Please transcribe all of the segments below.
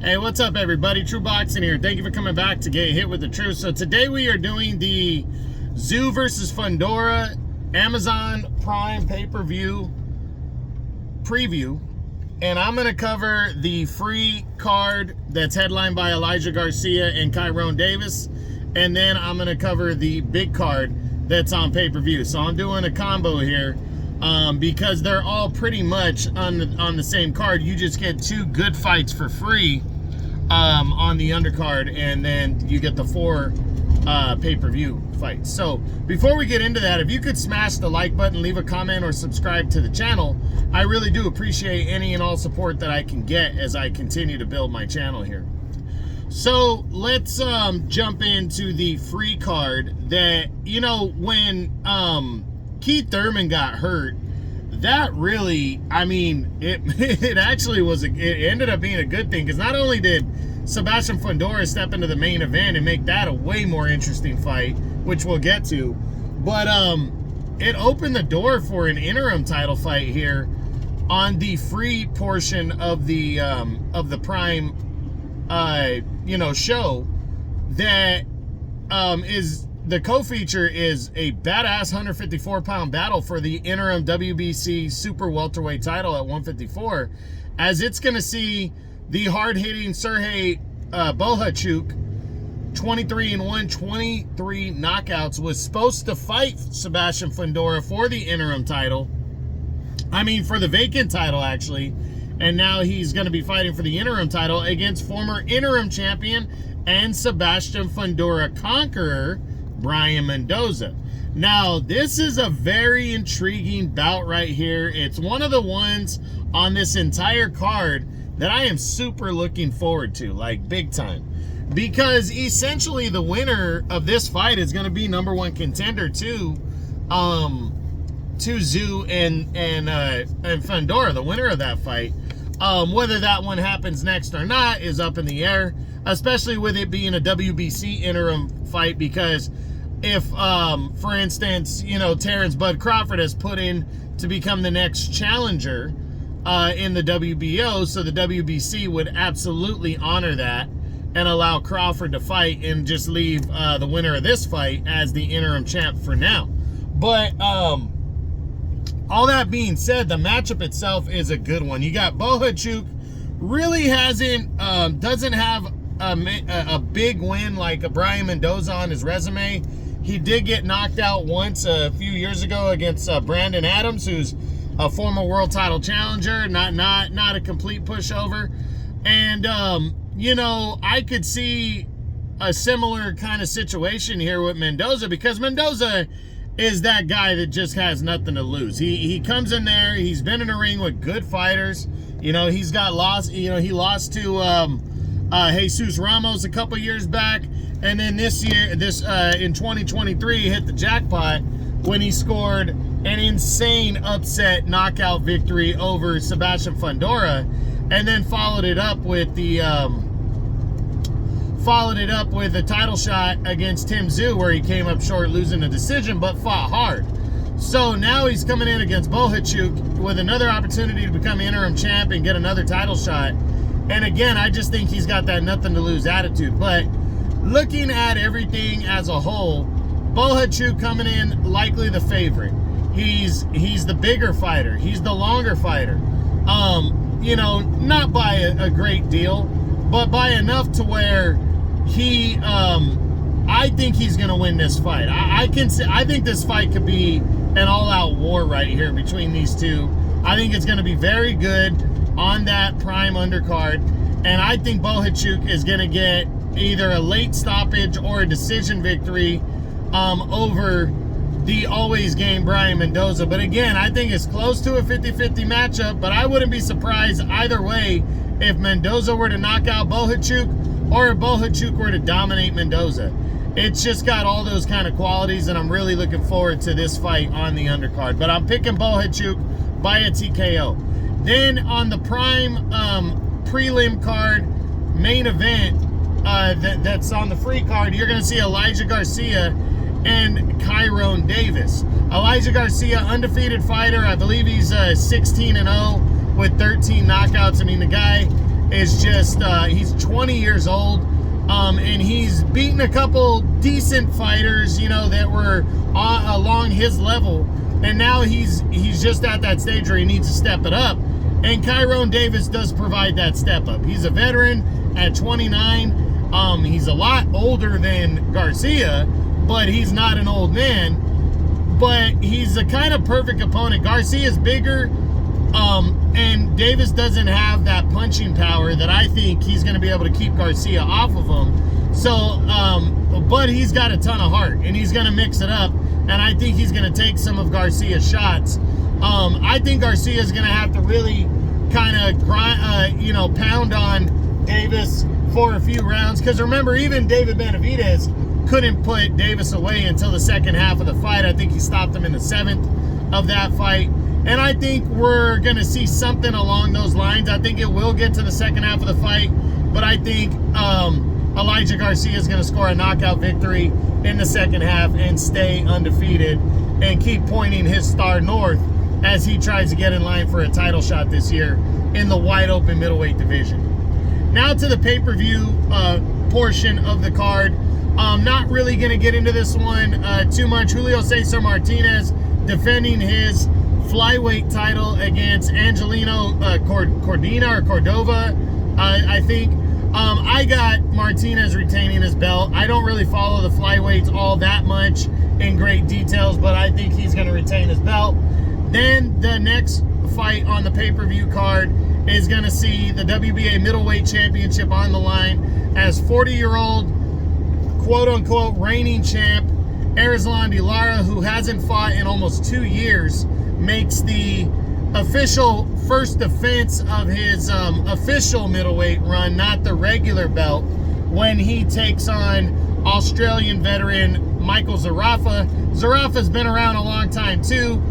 Hey, what's up everybody? True Boxing here. Thank you for coming back to Get Hit with the Truth. So today we are doing the Tszyu versus Fundora Amazon Prime pay-per-view preview. And I'm going to cover the free card that's headlined by Elijah Garcia and Tyrone Davis. And then I'm going to cover the big card that's on pay-per-view. So I'm doing a combo here because they're all pretty much on the same card. You just get two good fights for free on the undercard, and then you get the four pay-per-view fights. So before we get into that, if you could smash the like button, leave a comment, or subscribe to the channel, I really do appreciate any and all support that I can get as I continue to build my channel here. So let's jump into the free card that, you know, when Keith Thurman got hurt, that really, I mean, it actually was, it ended up being a good thing, because not only did Sebastian Fundora step into the main event and make that a way more interesting fight, which we'll get to, but it opened the door for an interim title fight here on the free portion of the Prime show that is the co-feature is a badass 154-pound battle for the interim WBC super welterweight title at 154, as it's going to see the hard-hitting Sergey Bohachuk, 23-1, 23 knockouts, was supposed to fight Sebastian Fundora for the interim title. I mean, for the vacant title, actually. And now he's going to be fighting for the interim title against former interim champion and Sebastian Fundora conqueror, Brian Mendoza. Now, this is a very intriguing bout right here. It's one of the ones on this entire card that I am super looking forward to, like big time. Because essentially the winner of this fight is going to be number one contender to Tszyu and Fundora, the winner of that fight. Whether that one happens next or not is up in the air, especially with it being a WBC interim fight, because if, for instance, you know, Terrence Bud Crawford has put in to become the next challenger in the WBO, so the WBC would absolutely honor that and allow Crawford to fight and just leave the winner of this fight as the interim champ for now. But all that being said, the matchup itself is a good one. You got Bohachuk, really doesn't have a big win like a Brian Mendoza on his resume. He did get knocked out once a few years ago against Brandon Adams, who's a former world title challenger, not a complete pushover. And you know, I could see a similar kind of situation here with Mendoza, because Mendoza is that guy that just has nothing to lose. He comes in there, he's been in a ring with good fighters. You know, he lost to Jesus Ramos a couple years back, and then this year, in 2023, hit the jackpot when he scored an insane upset knockout victory over Sebastian Fundora, and then followed it up with a title shot against Tszyu, where he came up short, losing a decision, but fought hard. So now he's coming in against Bohachuk with another opportunity to become interim champ and get another title shot. And again, I just think he's got that nothing to lose attitude. But looking at everything as a whole, Bohachuk coming in likely the favorite. He's the bigger fighter. He's the longer fighter. You know, not by a great deal, but by enough to where he, I think he's going to win this fight. I think this fight could be an all-out war right here between these two. I think it's going to be very good on that Prime undercard, and I think Bohachuk is going to get either a late stoppage or a decision victory over the always game Brian Mendoza. But again, I think it's close to a 50-50 matchup, but I wouldn't be surprised either way if Mendoza were to knock out Bohachuk or if Bohachuk were to dominate Mendoza. It's just got all those kind of qualities, and I'm really looking forward to this fight on the undercard. But I'm picking Bohachuk by a TKO. Then on the Prime prelim card main event that's on the free card, you're going to see Elijah Garcia and Tyrone Davis. Elijah Garcia, undefeated fighter. I believe he's 16-0 with 13 knockouts. I mean, the guy is just, he's 20 years old. And he's beaten a couple decent fighters, you know, that were along his level. And now he's just at that stage where he needs to step it up. And Kyrone Davis does provide that step up. He's a veteran at 29. He's a lot older than Garcia, but he's not an old man. But he's the kind of perfect opponent. Garcia's bigger, and Davis doesn't have that punching power that I think he's going to be able to keep Garcia off of him. So, but he's got a ton of heart, and he's going to mix it up, and I think he's going to take some of Garcia's shots. I think Garcia is going to have to really kind of grind, you know, pound on Davis for a few rounds, because remember, even David Benavidez couldn't put Davis away until the second half of the fight. I think he stopped him in the 7th of that fight. And I think we're going to see something along those lines. I think it will get to the second half of the fight, but I think Elijah Garcia is going to score a knockout victory in the second half and stay undefeated and keep pointing his star north as he tries to get in line for a title shot this year in the wide open middleweight division. Now to the pay-per-view portion of the card. Not really going to get into this one too much. Julio Cesar Martinez defending his flyweight title against Angelino Cordova, I think. I got Martinez retaining his belt. I don't really follow the flyweights all that much in great details, but I think he's going to retain his belt. Then the next fight on the pay-per-view card is going to see the WBA middleweight championship on the line as 40-year-old quote-unquote reigning champ Erislandy Lara, who hasn't fought in almost 2 years, makes the official first defense of his official middleweight run, not the regular belt, when he takes on Australian veteran Michael Zarafa. Zarafa's been around a long time too,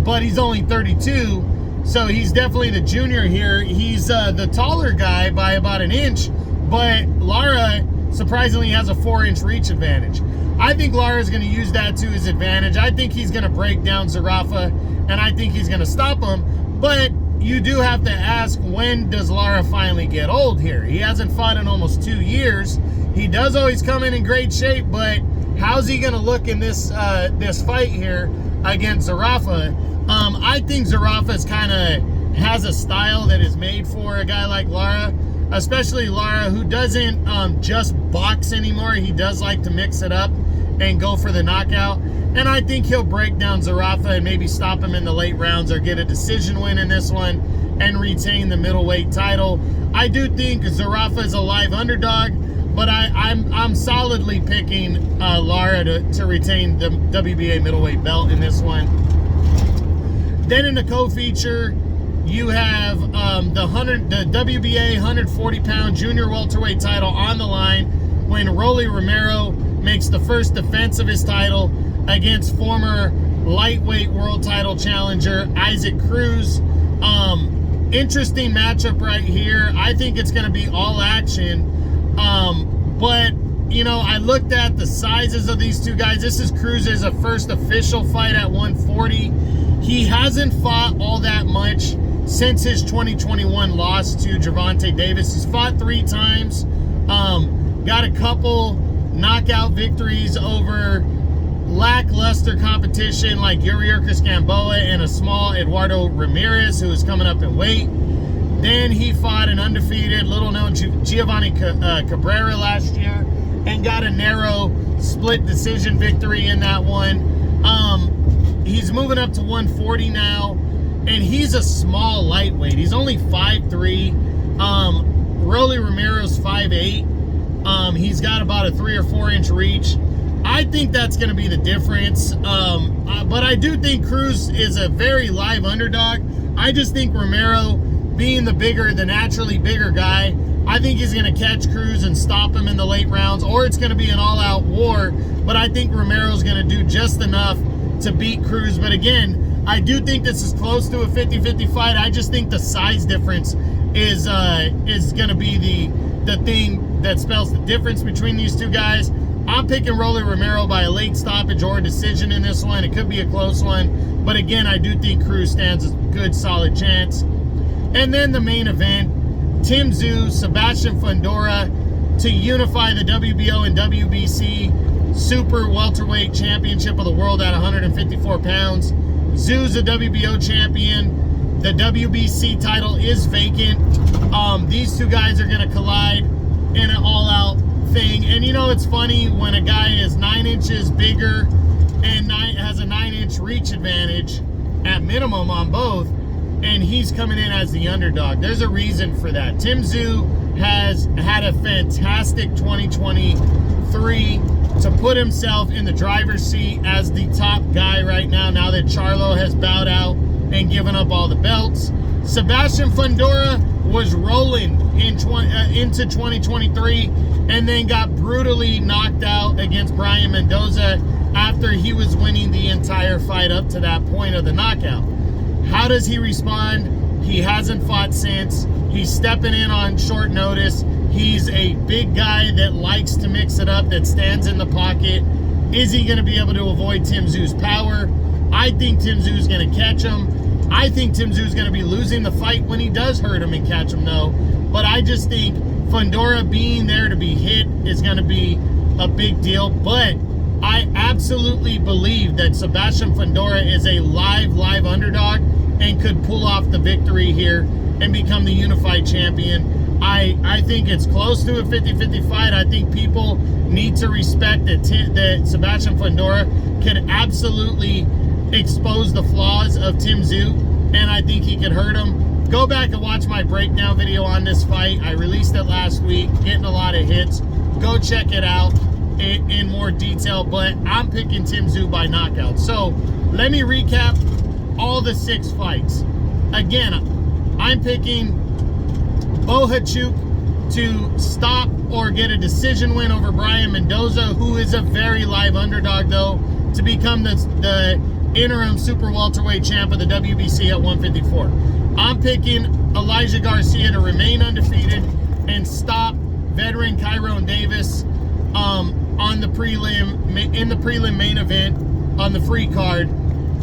but he's only 32, so he's definitely the junior here. He's the taller guy by about an inch, but Lara surprisingly has a 4-inch reach advantage. I think Lara is going to use that to his advantage. I think he's going to break down Zarafa, and I think he's going to stop him. But you do have to ask, when does Lara finally get old here? He hasn't fought in almost 2 years. He does always come in great shape, but how's he going to look in this this fight here against Zarafa? I think Zarafa's kind of has a style that is made for a guy like Lara, especially Lara, who doesn't just box anymore. He does like to mix it up and go for the knockout. And I think he'll break down Zarafa and maybe stop him in the late rounds or get a decision win in this one and retain the middleweight title. I do think Zarafa is a live underdog, but I'm solidly picking Lara to retain the WBA middleweight belt in this one. Then in the co-feature, you have the WBA 140-pound junior welterweight title on the line when Rolly Romero makes the first defense of his title against former lightweight world title challenger Isaac Cruz. Interesting matchup right here. I think it's going to be all action. But, you know, I looked at the sizes of these two guys. This is Cruz's first official fight at 140. He hasn't fought all that much since his 2021 loss to Gervonta Davis. He's fought 3 times, got a couple knockout victories over lackluster competition like Yuriorkis Gamboa and a small Eduardo Ramirez, who is coming up in weight. Then he fought an undefeated, little-known Giovanni Cabrera last year and got a narrow split decision victory in that one. He's moving up to 140 now, and he's a small lightweight. He's only 5'3". Rolly Romero's 5'8". He's got about a 3 or 4 inch reach. I think that's going to be the difference. But I do think Cruz is a very live underdog. I just think Romero, being the naturally bigger guy, I think he's going to catch Cruz and stop him in the late rounds, or it's going to be an all-out war. But I think Romero's going to do just enough to beat Cruz. But again, I do think this is close to a 50-50 fight. I just think the size difference is going to be the thing that spells the difference between these two guys. I'm picking Rolly Romero by a late stoppage or a decision in this one. It could be a close one, but again, I do think Cruz stands a good, solid chance. And then the main event, Tim Tszyu, Sebastian Fundora to unify the WBO and WBC Super Welterweight Championship of the World at 154 pounds. Tszyu's a WBO champion. The WBC title is vacant. These two guys are going to collide in an all-out thing. And you know, it's funny when a guy is 9 inches bigger and has a 9-inch reach advantage at minimum on both, and he's coming in as the underdog. There's a reason for that. Tim Tszyu has had a fantastic 2023 to put himself in the driver's seat as the top guy right now that Charlo has bowed out and given up all the belts. Sebastian Fundora was rolling into 2023 and then got brutally knocked out against Brian Mendoza after he was winning the entire fight up to that point of the knockout. How does he respond? He hasn't fought since. He's stepping in on short notice. He's a big guy that likes to mix it up, that stands in the pocket. Is he going to be able to avoid Tim Tszyu's power? I think Tim Tszyu's going to catch him. I think Tim Tszyu's going to be losing the fight when he does hurt him and catch him, though. But I just think Fundora being there to be hit is going to be a big deal. But I absolutely believe that Sebastian Fundora is a live underdog and could pull off the victory here and become the unified champion. I think it's close to a 50-50 fight. I think people need to respect that Sebastian Fundora could absolutely expose the flaws of Tim Tszyu, and I think he could hurt him. Go back and watch my breakdown video on this fight. I released it last week, getting a lot of hits. Go check it out in more detail, but I'm picking Tim Tszyu by knockout. So let me recap all the 6 fights. Again, I'm picking Tszyu to stop or get a decision win over Brian Mendoza, who is a very live underdog, though, to become the interim super welterweight champ of the WBC at 154. I'm picking Elijah Garcia to remain undefeated and stop veteran Tyrone Davis in the prelim main event on the free card,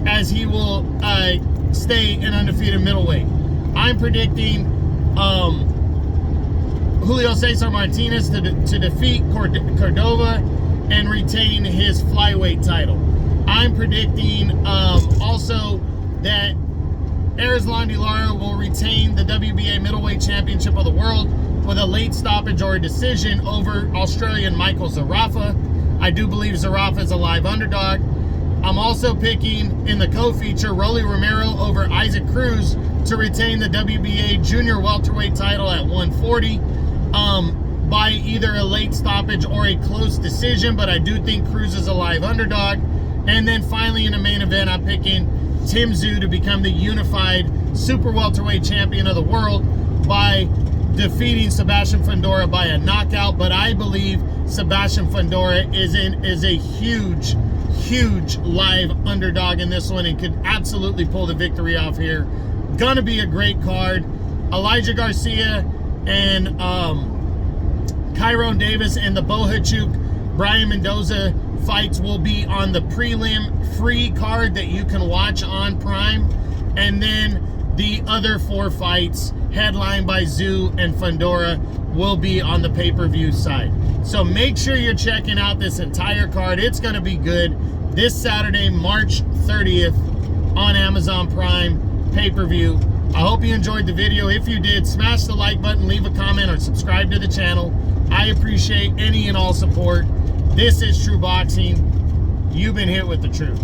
as he will stay an undefeated middleweight. I'm predicting Julio Cesar Martinez to defeat Cordova and retain his flyweight title. I'm predicting also that Erislandy Lara will retain the WBA middleweight championship of the world with a late stoppage or a decision over Australian Michael Zarafa. I do believe Zarafa is a live underdog. I'm also picking in the co-feature Rolly Romero over Isaac Cruz to retain the WBA junior welterweight title at 140 by either a late stoppage or a close decision, but I do think Cruz is a live underdog. And then finally in the main event, I'm picking Tim Tszyu to become the unified super welterweight champion of the world by defeating Sebastian Fundora by a knockout. But I believe Sebastian Fundora is a huge live underdog in this one and could absolutely pull the victory off here. Gonna be a great card. Elijah Garcia and Tyrone Davis and the Tszyu Brian Mendoza fights will be on the prelim free card that you can watch on Prime, and then the other 4 fights headlined by Tszyu and Fundora will be on the pay-per-view side. So make sure you're checking out this entire card. It's going to be good this Saturday, March 30th on Amazon Prime pay-per-view. I hope you enjoyed the video. If you did, smash the like button, leave a comment, or subscribe to the channel. I appreciate any and all support. This is True Boxing. You've been hit with the truth.